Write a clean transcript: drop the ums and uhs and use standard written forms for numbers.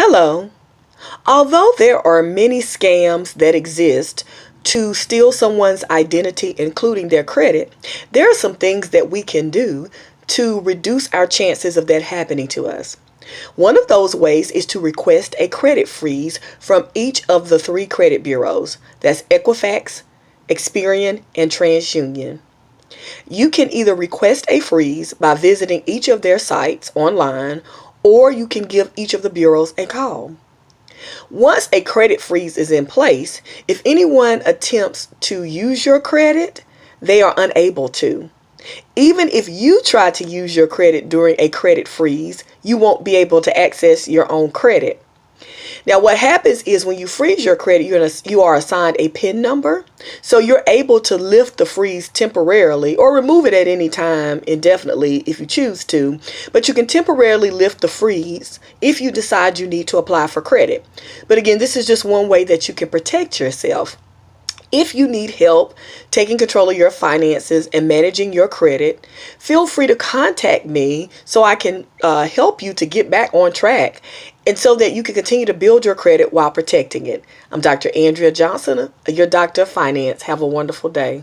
Hello. Although there are many scams that exist to steal someone's identity, including their credit, there are some things that we can do to reduce our chances of that happening to us. One of those ways is to request a credit freeze from each of the three credit bureaus. That's Equifax, Experian, and TransUnion. You can either request a freeze by visiting each of their sites online, or you can give each of the bureaus a call. Once a credit freeze is in place, if anyone attempts to use your credit, they are unable to. Even if you try to use your credit during a credit freeze, you won't be able to access your own credit. Now, what happens is when you freeze your credit, you are assigned a PIN number. So you're able to lift the freeze temporarily or remove it at any time indefinitely if you choose to. But you can temporarily lift the freeze if you decide you need to apply for credit. But again, this is just one way that you can protect yourself. If you need help taking control of your finances and managing your credit, feel free to contact me so I can help you to get back on track and so that you can continue to build your credit while protecting it. I'm Dr. Andrea Johnson, your doctor of finance. Have a wonderful day.